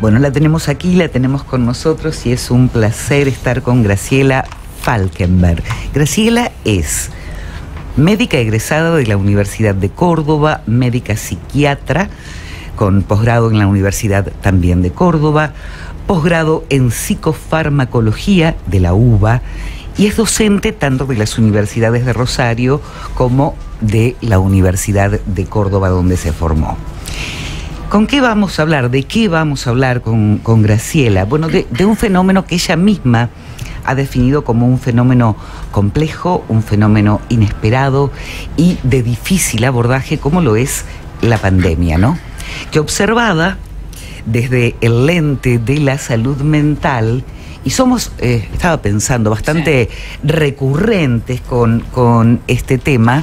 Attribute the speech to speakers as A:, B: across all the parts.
A: Bueno, la tenemos aquí, la tenemos con nosotros y es un placer estar con Graciela Falkenberg. Graciela es médica egresada de la Universidad de Córdoba, médica psiquiatra, con posgrado en la Universidad también de Córdoba, posgrado en psicofarmacología de la UBA y es docente tanto de las universidades de Rosario como de la Universidad de Córdoba, donde se formó. ¿Con qué vamos a hablar? ¿De qué vamos a hablar con Graciela? Bueno, de un fenómeno que ella misma ha definido como un fenómeno complejo, un fenómeno inesperado y de difícil abordaje, como lo es la pandemia, ¿no? Que observada desde el lente de la salud mental, y somos, estaba pensando, bastante recurrentes con este tema,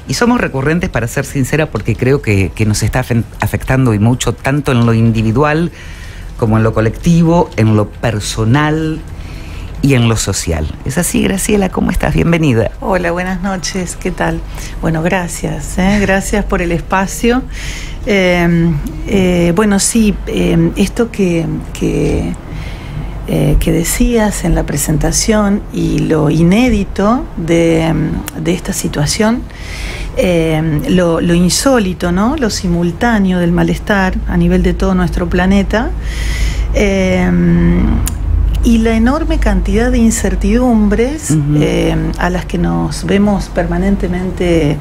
A: y somos recurrentes, para ser sincera, porque creo que nos está afectando y mucho, tanto en lo individual como en lo colectivo, en lo personal y en lo social. ¿Es así, Graciela? ¿Cómo estás? Bienvenida.
B: Hola, buenas noches. ¿Qué tal? Bueno, gracias. Gracias por el espacio. Bueno, sí, esto que decías en la presentación y lo inédito de esta situación, lo insólito, ¿no? Lo simultáneo del malestar a nivel de todo nuestro planeta, y la enorme cantidad de incertidiumbres a las que nos vemos permanentemente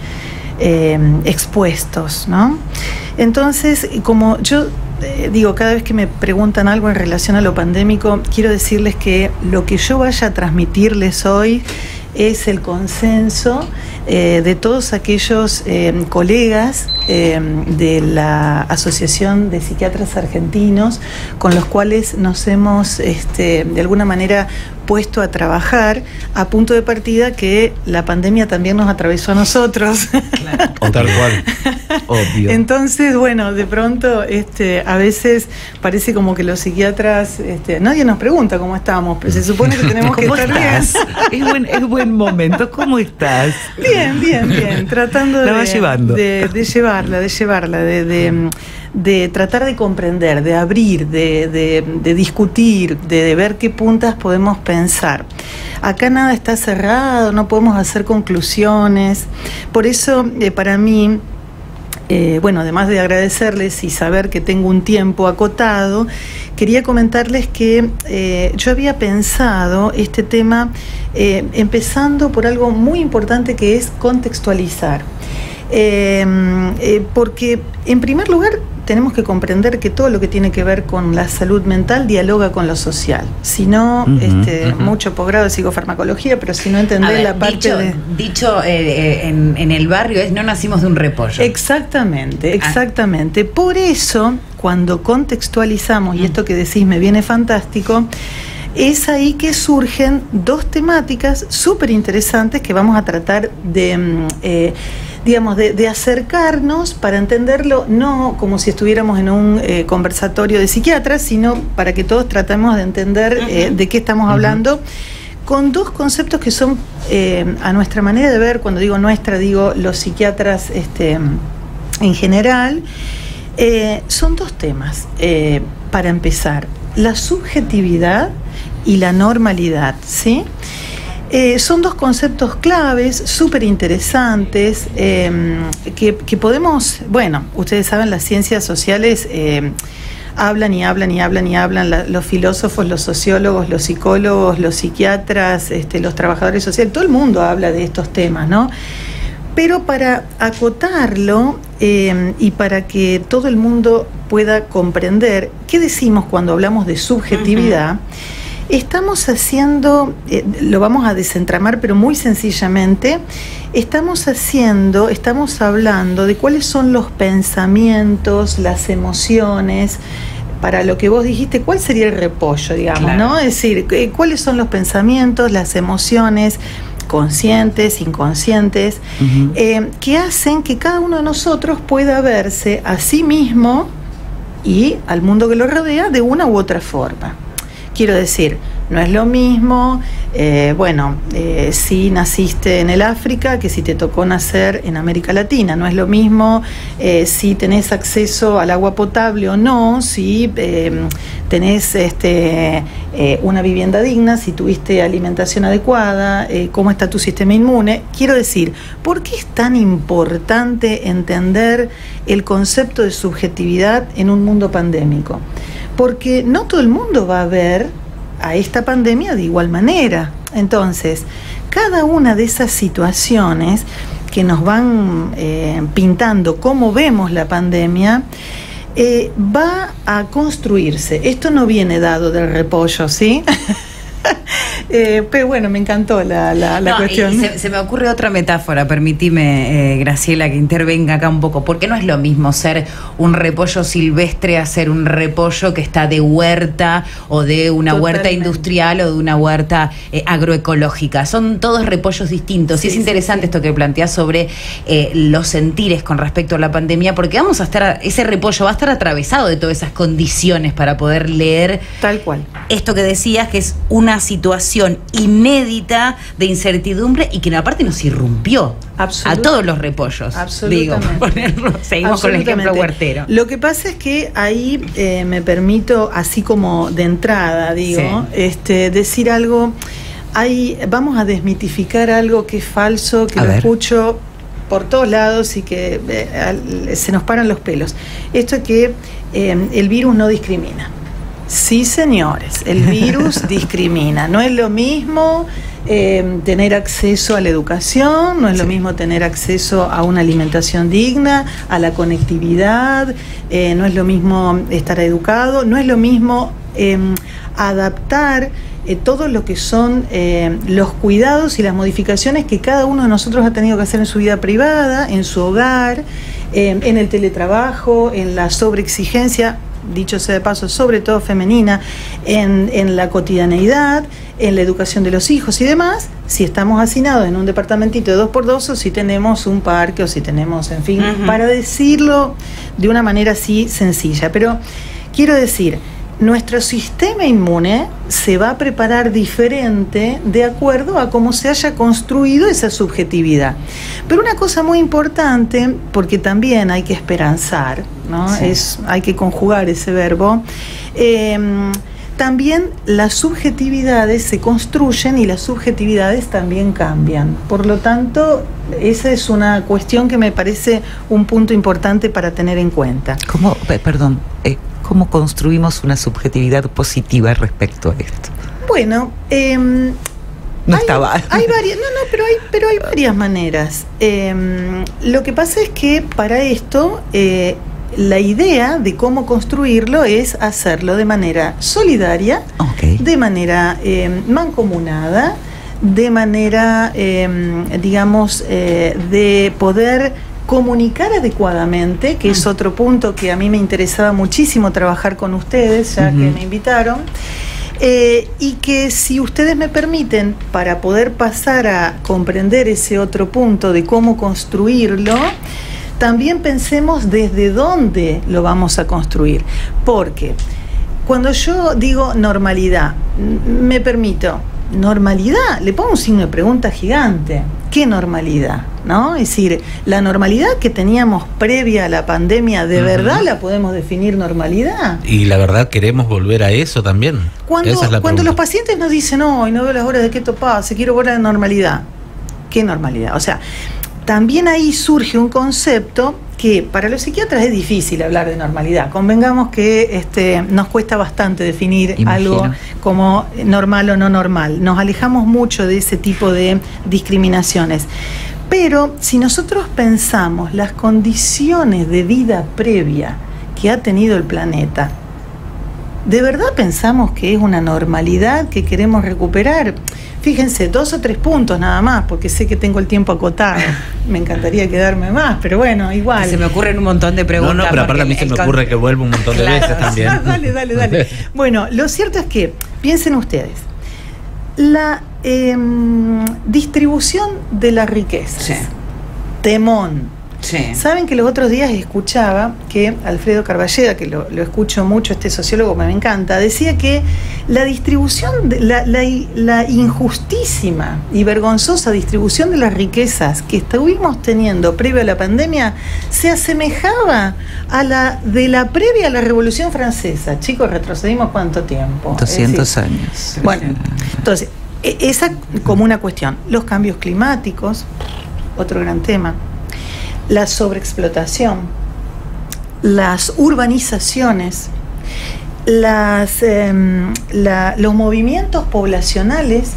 B: expuestos, ¿no? Entonces, como yo digo, cada vez que me preguntan algo en relación a lo pandémico, quiero decirles que lo que yo vaya a transmitirles hoy es el consenso de todos aquellos colegas de la Asociación de Psiquiatras Argentinos, con los cuales nos hemos de alguna manera puesto a trabajar, a punto de partida que la pandemia también nos atravesó a nosotros.
A: Claro. Tal cual. Obvio.
B: Entonces, bueno, de pronto a veces parece como que los psiquiatras, nadie nos pregunta cómo estamos, pero se supone que tenemos que estar bien.
A: Es buen momento. ¿Cómo estás?
B: Bien. Tratando
A: la vas llevando.
B: de llevarla, de tratar de comprender, de abrir, de discutir, de ver qué puntas podemos pensar. Acá nada está cerrado, no podemos hacer conclusiones. Por eso, para mí, bueno, además de agradecerles y saber que tengo un tiempo acotado, quería comentarles que yo había pensado este tema empezando por algo muy importante, que es contextualizar. Porque en primer lugar tenemos que comprender que todo lo que tiene que ver con la salud mental dialoga con lo social. Si no, mucho posgrado de psicofarmacología, pero si no entendés la parte
C: dicho en el barrio es: no nacimos de un repollo.
B: Exactamente. Por eso, cuando contextualizamos, y esto que decís me viene fantástico, es ahí que surgen dos temáticas súper interesantes que vamos a tratar de acercarnos para entenderlo, no como si estuviéramos en un conversatorio de psiquiatras, sino para que todos tratemos de entender de qué estamos hablando, con dos conceptos que son, a nuestra manera de ver, cuando digo nuestra, digo los psiquiatras en general, son dos temas. Para empezar, la subjetividad y la normalidad, ¿sí? Son dos conceptos claves, súper interesantes, que podemos, bueno, ustedes saben, las ciencias sociales hablan los filósofos, los sociólogos, los psicólogos, los psiquiatras, los trabajadores sociales, todo el mundo habla de estos temas, ¿no? Pero para acotarlo y para que todo el mundo pueda comprender qué decimos cuando hablamos de subjetividad, estamos haciendo, lo vamos a desentramar, pero muy sencillamente, estamos hablando de cuáles son los pensamientos, las emociones. Para lo que vos dijiste, ¿cuál sería el repollo, digamos, claro, ¿no? Es decir, ¿cuáles son los pensamientos, las emociones conscientes, inconscientes, que hacen que cada uno de nosotros pueda verse a sí mismo y al mundo que lo rodea de una u otra forma? Quiero decir, No es lo mismo, si naciste en el África que si te tocó nacer en América Latina. No es lo mismo si tenés acceso al agua potable o no, si tenés una vivienda digna, si tuviste alimentación adecuada, cómo está tu sistema inmune. Quiero decir, ¿por qué es tan importante entender el concepto de subjetividad en un mundo pandémico? Porque no todo el mundo va a ver a esta pandemia de igual manera. Entonces, cada una de esas situaciones que nos van pintando cómo vemos la pandemia, va a construirse. Esto no viene dado del repollo, ¿sí? Pero bueno, me encantó la cuestión.
C: Se me ocurre otra metáfora, permitime, Graciela, que intervenga acá un poco, porque no es lo mismo ser un repollo silvestre a ser un repollo que está de huerta o de una huerta industrial o de una huerta agroecológica. Son todos repollos distintos. Sí, y es interesante esto que planteás sobre los sentires con respecto a la pandemia, porque vamos a estar, ese repollo va a estar atravesado de todas esas condiciones para poder leer
B: tal cual
C: esto que decías, que es una situación inédita de incertidumbre y que aparte nos irrumpió a todos los repollos.
B: Absolutamente.
C: Seguimos con el ejemplo huertero.
B: Lo que pasa es que ahí me permito, así como de entrada, decir algo. Vamos a desmitificar algo que es falso, que lo escucho por todos lados y que se nos paran los pelos. Esto es que el virus no discrimina. Sí, señores, el virus discrimina. No es lo mismo tener acceso a la educación, no es lo mismo tener acceso a una alimentación digna, a la conectividad, no es lo mismo estar educado, no es lo mismo adaptar todo lo que son los cuidados y las modificaciones que cada uno de nosotros ha tenido que hacer en su vida privada, en su hogar, en el teletrabajo, en la sobreexigencia, dicho sea de paso, sobre todo femenina, en la cotidianeidad, en la educación de los hijos y demás, si estamos hacinados en un departamentito de 2x2 o si tenemos un parque o si tenemos, en fin, para decirlo de una manera así sencilla. Pero quiero decir, nuestro sistema inmune se va a preparar diferente de acuerdo a cómo se haya construido esa subjetividad. Pero una cosa muy importante, porque también hay que esperanzar, ¿no? Hay que conjugar ese verbo. También las subjetividades se construyen y las subjetividades también cambian. Por lo tanto, esa es una cuestión que me parece un punto importante para tener en cuenta.
A: ¿Cómo construimos una subjetividad positiva respecto a esto?
B: Bueno, pero hay varias maneras. Lo que pasa es que para esto la idea de cómo construirlo es hacerlo de manera solidaria, de manera mancomunada, de manera, de poder comunicar adecuadamente, que es otro punto que a mí me interesaba muchísimo trabajar con ustedes, ya que me invitaron, y que si ustedes me permiten, para poder pasar a comprender ese otro punto de cómo construirlo, también pensemos desde dónde lo vamos a construir. Porque cuando yo digo normalidad, me permito, normalidad, le pongo un signo de pregunta gigante. ¿Qué normalidad? ¿No? Es decir, la normalidad que teníamos previa a la pandemia, ¿de verdad la podemos definir normalidad?
D: Y la verdad, ¿queremos volver a eso también?
B: Cuando los pacientes nos dicen, no veo las horas de que esto pase, quiero volver a la normalidad. ¿Qué normalidad? O sea, también ahí surge un concepto que para los psiquiatras es difícil hablar de normalidad. Convengamos que nos cuesta bastante definir algo como normal o no normal. Nos alejamos mucho de ese tipo de discriminaciones. Pero si nosotros pensamos las condiciones de vida previa que ha tenido el planeta, ¿de verdad pensamos que es una normalidad que queremos recuperar? Fíjense, 2 o 3 puntos nada más, porque sé que tengo el tiempo acotado. Me encantaría quedarme más, pero bueno, igual.
C: Se me ocurren un montón de preguntas.
D: No, pero aparte a mí se me ocurre que vuelvo un montón de veces también.
B: Dale. Bueno, lo cierto es que, piensen ustedes, la distribución de la riqueza, temón,
C: Sí.
B: Saben que los otros días escuchaba que Alfredo Carballeda, que lo escucho mucho, este sociólogo me encanta, decía que la distribución, la injustísima y vergonzosa distribución de las riquezas que estuvimos teniendo previo a la pandemia se asemejaba a la de la previa a la Revolución Francesa. Chicos, retrocedimos ¿cuánto tiempo?
A: 200 años.
B: Bueno, entonces, esa como una cuestión. Los cambios climáticos, otro gran tema. La sobreexplotación, las urbanizaciones, los movimientos poblacionales,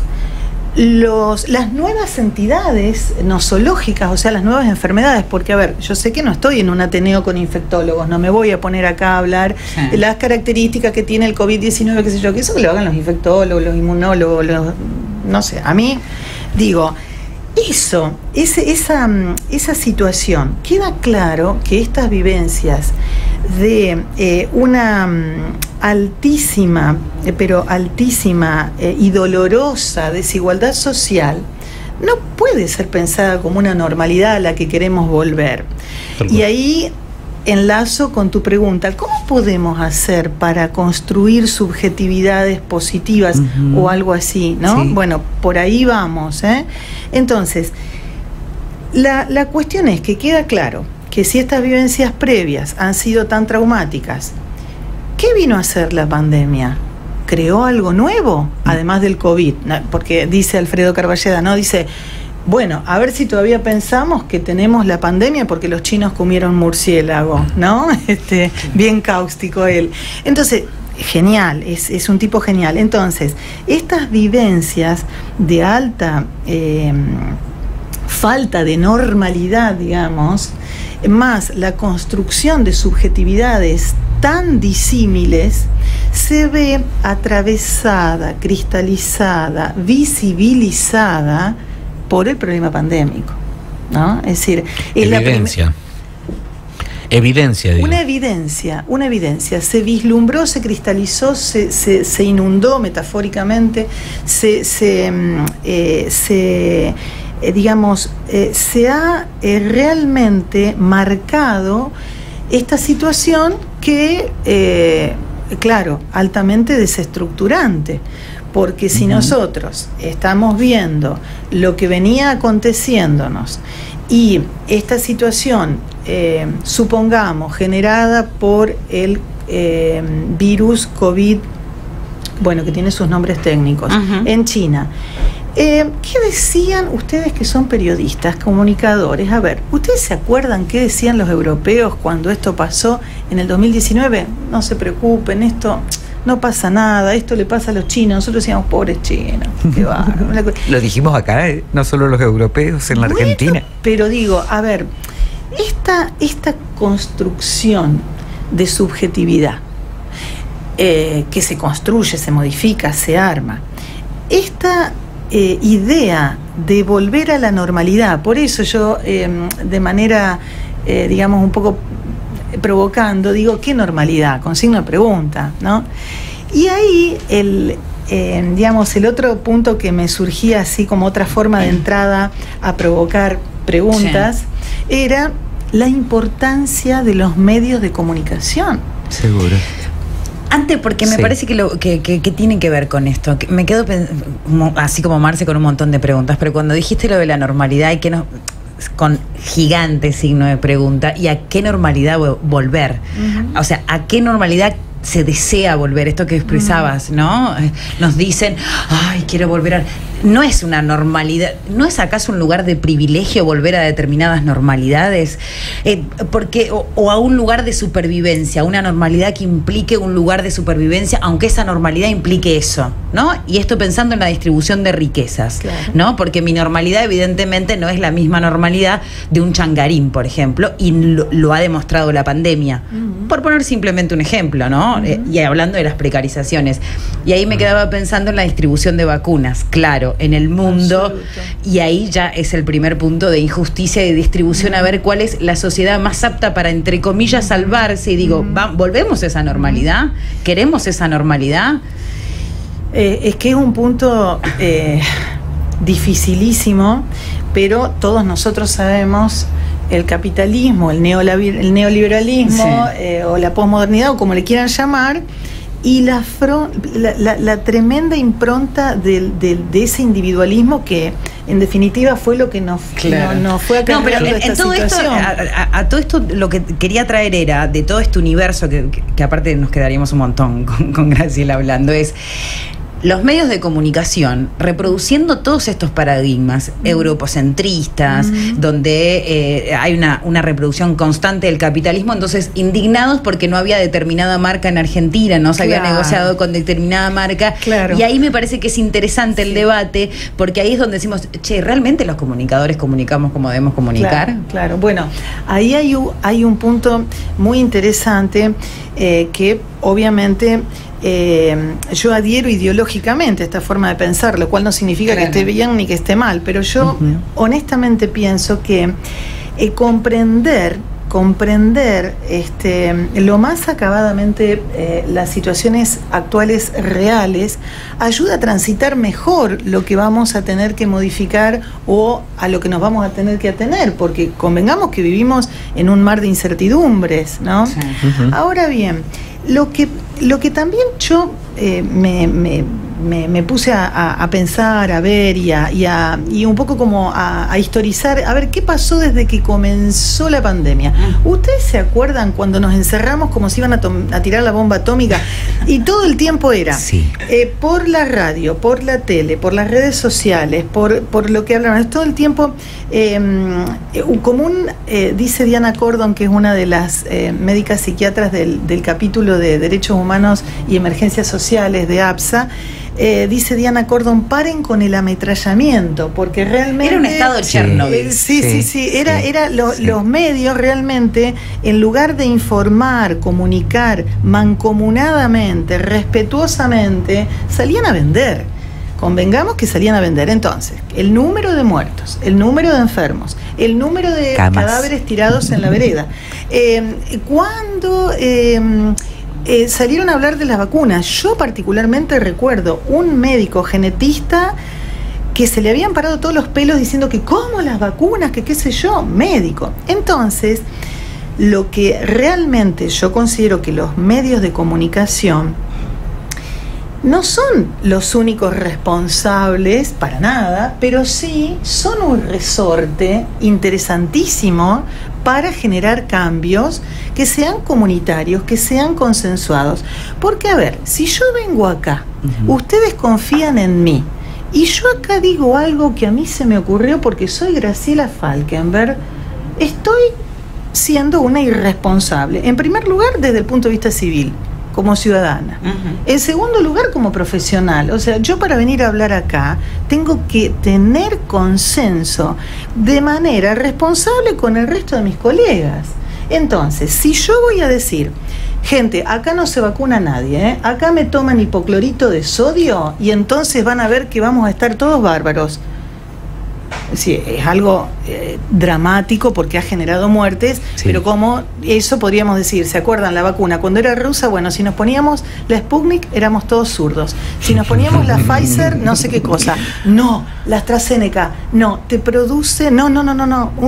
B: las nuevas entidades nosológicas, o sea, las nuevas enfermedades, porque, a ver, yo sé que no estoy en un Ateneo con infectólogos, no me voy a poner acá a hablar de las características que tiene el COVID-19, qué sé yo, que eso que lo hagan los infectólogos, los inmunólogos, no sé, a mí, digo, esa situación, queda claro que estas vivencias de una altísima y dolorosa desigualdad social no puede ser pensada como una normalidad a la que queremos volver. Y ahí enlazo con tu pregunta, ¿cómo podemos hacer para construir subjetividades positivas o algo así, ¿no? Sí. Bueno, por ahí vamos, ¿eh? Entonces, la cuestión es que queda claro que si estas vivencias previas han sido tan traumáticas, ¿qué vino a hacer la pandemia? ¿Creó algo nuevo? Además del COVID, porque dice Alfredo Carballeda, ¿no? Dice, bueno, a ver si todavía pensamos que tenemos la pandemia porque los chinos comieron murciélago, ¿no? Bien cáustico él. Entonces, genial, es un tipo genial. Entonces, estas vivencias de alta falta de normalidad, digamos, más la construcción de subjetividades tan disímiles, se ve atravesada, cristalizada, visibilizada por el problema pandémico, ¿no? Es decir,
D: evidencia. Evidencia, digo.
B: Una evidencia. Se vislumbró, se cristalizó, se inundó metafóricamente, se ha realmente marcado esta situación que, claro, altamente desestructurante. Porque si nosotros estamos viendo lo que venía aconteciéndonos y esta situación, supongamos, generada por el virus COVID, bueno, que tiene sus nombres técnicos, en China, ¿qué decían ustedes que son periodistas, comunicadores? A ver, ¿ustedes se acuerdan qué decían los europeos cuando esto pasó en el 2019? No se preocupen, esto no pasa nada, esto le pasa a los chinos, nosotros decíamos, pobres chinos, qué bárbaro.
A: Lo dijimos acá, no solo los europeos, en la Argentina.
B: Pero digo, a ver, esta construcción de subjetividad que se construye, se modifica, se arma, esta idea de volver a la normalidad, por eso yo de manera, digamos, un poco provocando, digo, ¿qué normalidad? Con signo de pregunta, ¿no? Y ahí el otro punto que me surgía así como otra forma de entrada a provocar preguntas, era la importancia de los medios de comunicación.
A: Seguro.
C: Antes, porque me parece que tiene que ver con esto. Me quedo así como Marce con un montón de preguntas, pero cuando dijiste lo de la normalidad y que no, con gigante signo de pregunta, ¿y a qué normalidad volver? O sea, ¿a qué normalidad se desea volver? Esto que expresabas, ¿no? Nos dicen, ay, quiero volver a... No es una normalidad, ¿no es acaso un lugar de privilegio volver a determinadas normalidades? O a un lugar de supervivencia, una normalidad que implique un lugar de supervivencia, aunque esa normalidad implique eso, ¿no? Y esto pensando en la distribución de riquezas, claro, ¿no? Porque mi normalidad evidentemente no es la misma normalidad de un changarín, por ejemplo, y lo ha demostrado la pandemia. Por poner simplemente un ejemplo, ¿no? Y hablando de las precarizaciones. Y ahí me quedaba pensando en la distribución de vacunas, claro, en el mundo. Absoluto. Y ahí ya es el primer punto de injusticia y de distribución, a ver cuál es la sociedad más apta para, entre comillas, salvarse. Y digo, ¿volvemos a esa normalidad? ¿Queremos esa normalidad?
B: Es que es un punto dificilísimo, pero todos nosotros sabemos el capitalismo, el neoliberalismo, o la posmodernidad, o como le quieran llamar, y la tremenda impronta de ese individualismo que en definitiva fue lo que nos fue acarreando esta
C: todo
B: situación.
C: A todo esto lo que quería traer era, de todo este universo, que aparte nos quedaríamos un montón con Graciela hablando, es los medios de comunicación reproduciendo todos estos paradigmas europocentristas, donde hay una reproducción constante del capitalismo, entonces indignados porque no había determinada marca en Argentina, no se había negociado con determinada marca, y ahí me parece que es interesante el debate, porque ahí es donde decimos, che, ¿realmente los comunicadores comunicamos como debemos comunicar?
B: Claro. Bueno, ahí hay un punto muy interesante que obviamente yo adhiero ideológicamente a esta forma de pensar, lo cual no significa que esté bien ni que esté mal, pero yo honestamente pienso que comprender lo más acabadamente las situaciones actuales reales ayuda a transitar mejor lo que vamos a tener que modificar o a lo que nos vamos a tener que atener, porque convengamos que vivimos en un mar de incertidumbres, ¿no? Sí. Ahora bien, lo que también yo me puse a pensar, a ver y un poco como a historizar, a ver qué pasó desde que comenzó la pandemia. ¿Ustedes se acuerdan cuando nos encerramos como si iban a tirar la bomba atómica? Y todo el tiempo era por la radio, por la tele, por las redes sociales, por lo que hablaban, todo el tiempo dice Diana Cordon, que es una de las médicas psiquiatras del capítulo de Derechos Humanos y Emergencias Sociales de APSA, dice Diana Cordon, paren con el ametrallamiento, porque realmente
C: era un estado Chernobyl.
B: Los medios realmente, en lugar de informar, comunicar mancomunadamente, respetuosamente, salían a vender. Convengamos que salían a vender. Entonces, el número de muertos, el número de enfermos, el número de cadáveres tirados en la vereda. Cuando salieron a hablar de las vacunas, yo particularmente recuerdo un médico genetista que se le habían parado todos los pelos diciendo que cómo las vacunas, que qué sé yo, médico. Entonces, lo que realmente yo considero que los medios de comunicación no son los únicos responsables para nada, pero sí son un resorte interesantísimo para generar cambios que sean comunitarios, que sean consensuados. Porque, a ver, si yo vengo acá, ustedes confían en mí, y yo acá digo algo que a mí se me ocurrió porque soy Graciela Falkenberg, estoy siendo una irresponsable. En primer lugar, desde el punto de vista civil, como ciudadana. En segundo lugar, como profesional. O sea, yo para venir a hablar acá tengo que tener consenso de manera responsable con el resto de mis colegas. Entonces, si yo voy a decir, gente, acá no se vacuna nadie, acá me toman hipoclorito de sodio y entonces van a ver que vamos a estar todos bárbaros. Sí, es algo dramático porque ha generado muertes, pero como eso podríamos decir, ¿se acuerdan la vacuna? Cuando era rusa, bueno, si nos poníamos la Sputnik éramos todos zurdos, si nos poníamos la Pfizer, no sé qué cosa, no, la AstraZeneca, no, te produce, no,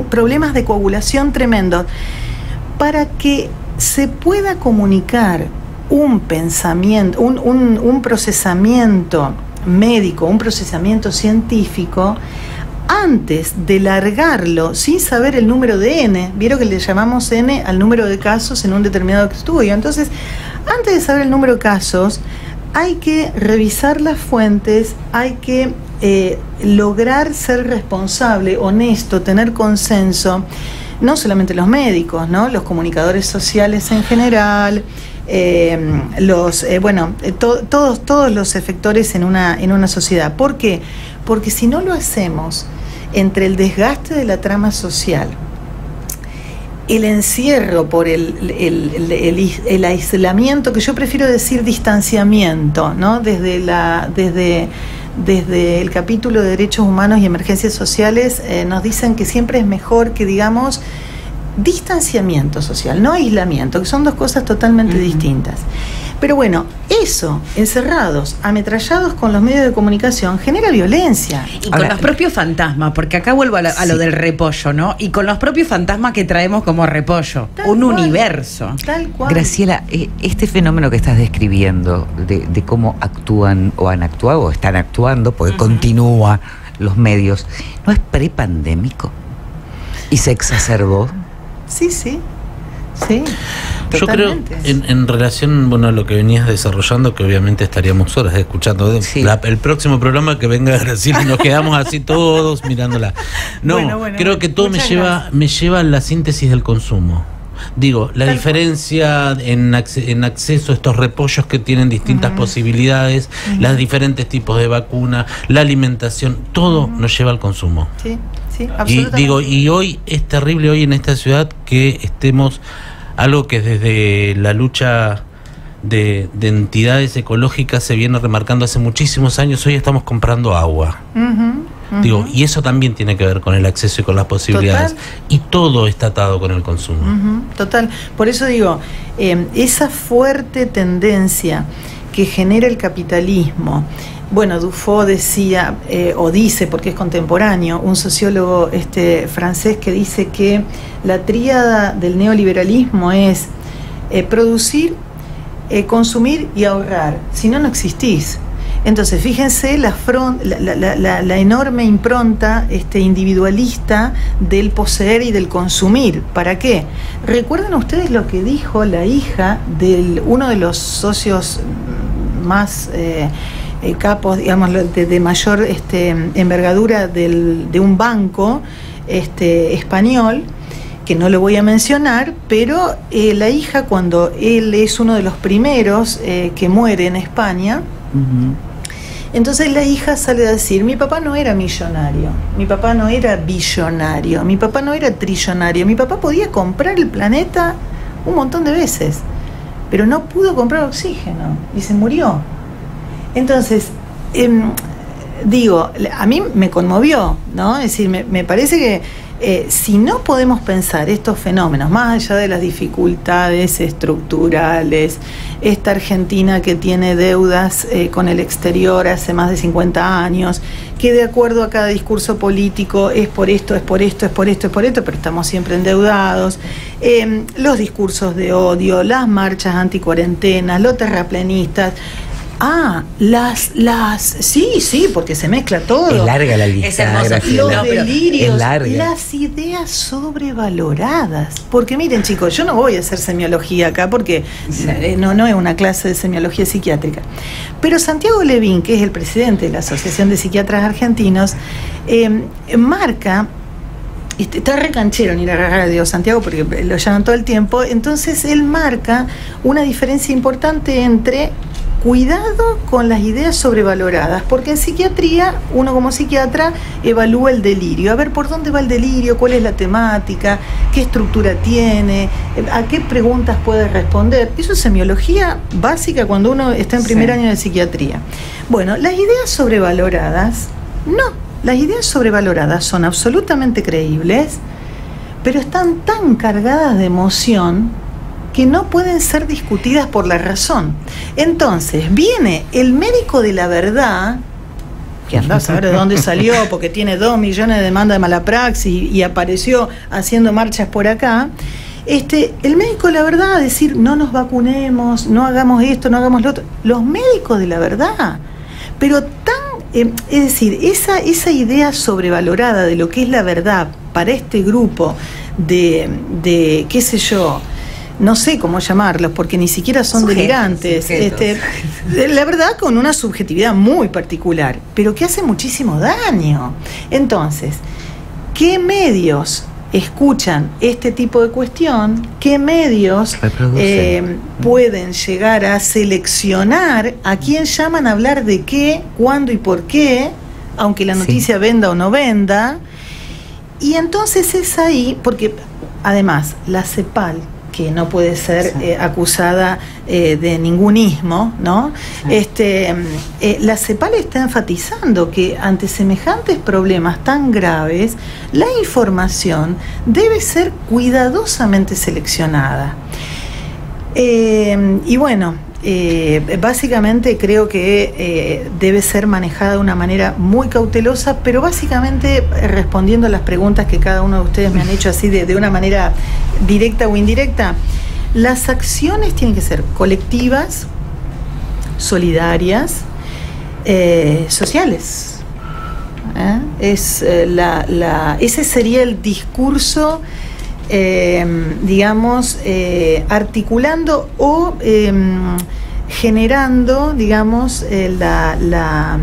B: problemas de coagulación tremendos. Para que se pueda comunicar un pensamiento, un procesamiento médico, un procesamiento científico, antes de largarlo sin saber el número de N, vieron que le llamamos N al número de casos en un determinado estudio. Entonces, antes de saber el número de casos, hay que revisar las fuentes, hay que lograr ser responsable, honesto, tener consenso, no solamente los médicos, ¿no? Los comunicadores sociales en general, todos los efectores en una sociedad. ¿Por qué? Porque si no lo hacemos, entre el desgaste de la trama social, el encierro por el aislamiento, que yo prefiero decir distanciamiento, ¿no? Desde el capítulo de Derechos Humanos y Emergencias Sociales nos dicen que siempre es mejor que digamos distanciamiento social, no aislamiento, que son dos cosas totalmente distintas. Pero bueno, eso, encerrados, ametrallados con los medios de comunicación, genera violencia.
C: Y con los propios fantasmas, porque acá vuelvo a lo del repollo, ¿no? Y con los propios fantasmas que traemos como repollo. Universo.
B: Tal cual.
A: Graciela, este fenómeno que estás describiendo, de cómo actúan o han actuado o están actuando, porque continúa los medios, ¿no es prepandémico? ¿Y se exacerbó?
B: Sí.
D: Yo creo, en relación a lo que venías desarrollando, que obviamente estaríamos horas escuchando el próximo programa que venga Graciela y nos quedamos así todos mirándola. No, creo que todo me lleva a la síntesis del consumo. Digo, la diferencia en acceso a estos repollos que tienen distintas posibilidades, los diferentes tipos de vacuna, la alimentación, todo nos lleva al consumo.
B: Sí, absolutamente.
D: Y hoy es terrible, hoy en esta ciudad, que estemos, algo que desde la lucha de entidades ecológicas se viene remarcando hace muchísimos años, hoy estamos comprando agua. Digo, y eso también tiene que ver con el acceso y con las posibilidades. Total. Y todo está atado con el consumo.
B: Total. Por eso digo, esa fuerte tendencia que genera el capitalismo. Bueno, Dufault decía, o dice, porque es contemporáneo, un sociólogo francés que dice que la tríada del neoliberalismo es producir, consumir y ahorrar. Si no, no existís. Entonces, fíjense la enorme impronta individualista del poseer y del consumir. ¿Para qué? ¿Recuerdan ustedes lo que dijo la hija de uno de los socios más capos, digamos, de mayor envergadura de un banco español, que no lo voy a mencionar, pero la hija, cuando él es uno de los primeros que muere en España, entonces la hija sale a decir: mi papá no era millonario, mi papá no era billonario, mi papá no era trillonario, mi papá podía comprar el planeta un montón de veces, pero no pudo comprar oxígeno y se murió. Entonces, digo, a mí me conmovió, ¿no? Es decir, me parece que si no podemos pensar estos fenómenos, más allá de las dificultades estructurales, esta Argentina que tiene deudas con el exterior hace más de 50 años, que de acuerdo a cada discurso político es por esto, pero estamos siempre endeudados, los discursos de odio, las marchas anticuarentenas, los terraplenistas. Sí, porque se mezcla todo.
A: Es larga la lista.
B: Los delirios, las ideas sobrevaloradas. Porque miren, chicos, yo no voy a hacer semiología acá porque no es una clase de semiología psiquiátrica. Pero Santiago Levín, que es el presidente de la Asociación de Psiquiatras Argentinos, marca. Está recanchero en ir a la radio, Santiago, porque lo llaman todo el tiempo. Entonces él marca una diferencia importante entre cuidado con las ideas sobrevaloradas, porque en psiquiatría uno como psiquiatra evalúa el delirio, a ver por dónde va el delirio, cuál es la temática, qué estructura tiene, a qué preguntas puede responder. Eso es semiología básica cuando uno está en primer año de psiquiatría. Bueno, las ideas sobrevaloradas, no, las ideas sobrevaloradas son absolutamente creíbles, pero están tan cargadas de emoción que no pueden ser discutidas por la razón. Entonces, viene el médico de la verdad, que anda a saber de dónde salió, porque tiene 2 millones de demandas de mala praxis y apareció haciendo marchas por acá. El médico de la verdad a decir: no nos vacunemos, no hagamos esto, no hagamos lo otro. Los médicos de la verdad. Pero es decir, esa idea sobrevalorada de lo que es la verdad para este grupo de qué sé yo, no sé cómo llamarlos, porque ni siquiera son delirantes. La verdad, con una subjetividad muy particular, pero que hace muchísimo daño. Entonces, ¿qué medios escuchan este tipo de cuestión? ¿Qué medios pueden llegar a seleccionar a quién llaman a hablar de qué, cuándo y por qué, aunque la noticia venda o no venda? Y entonces es ahí, porque además la CEPAL, que no puede ser acusada de ningún ismo, ¿no? La CEPAL está enfatizando que ante semejantes problemas tan graves, la información debe ser cuidadosamente seleccionada. Y bueno, básicamente creo que debe ser manejada de una manera muy cautelosa, pero básicamente respondiendo a las preguntas que cada uno de ustedes me han hecho así de una manera directa o indirecta, las acciones tienen que ser colectivas, solidarias, sociales. Ese sería el discurso, digamos, articulando o generando, digamos, la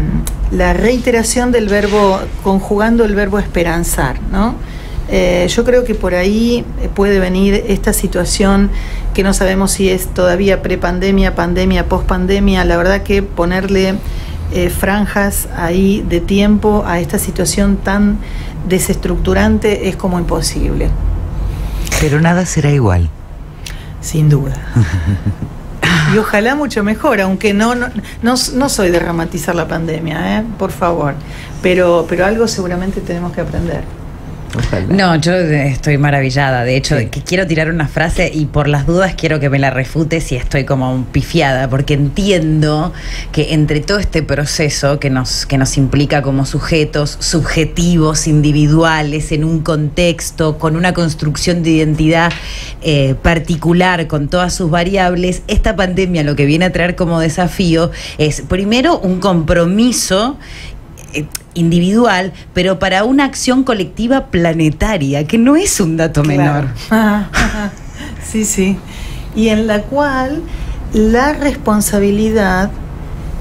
B: reiteración del verbo, conjugando el verbo esperanzar, ¿no? Yo creo que por ahí puede venir esta situación que no sabemos si es todavía prepandemia, pandemia, pospandemia. La verdad que ponerle franjas ahí de tiempo a esta situación tan desestructurante es como imposible.
A: Pero nada será igual.
B: Sin duda. Y ojalá mucho mejor, aunque no soy de dramatizar la pandemia, por favor. Pero algo seguramente tenemos que aprender.
C: Ojalá. No, yo estoy maravillada. De hecho, que quiero tirar una frase y por las dudas quiero que me la refutes si estoy como pifiada, porque entiendo que entre todo este proceso que nos implica como sujetos subjetivos, individuales, en un contexto, con una construcción de identidad particular, con todas sus variables, esta pandemia lo que viene a traer como desafío es, primero, un compromiso individual, pero para una acción colectiva planetaria, que no es un dato menor.
B: Sí, sí. Y en la cual la responsabilidad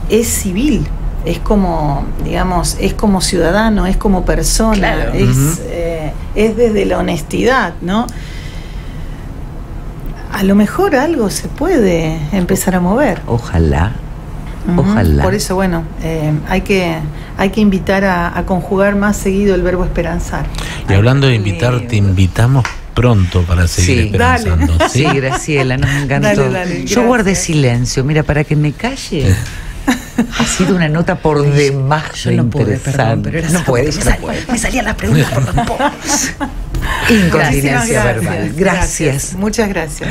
B: es civil, es como, digamos, es como ciudadano, es como persona, claro. Es desde la honestidad, ¿no? A lo mejor algo se puede empezar a mover.
A: Ojalá. Ojalá.
B: Por eso, bueno, hay que invitar a conjugar más seguido el verbo esperanzar.
D: Y hablando de invitar, te invitamos pronto para seguir esperanzando.
A: Dale. ¿Sí? Graciela, nos encantó.
B: Dale,
A: yo guardé silencio, mira, para que me calle. Ha sido una nota por demás interesante.
C: Pero era no puedes, me salían las preguntas por los pobres.
A: Incontinencia verbal. Gracias.
B: Muchas gracias.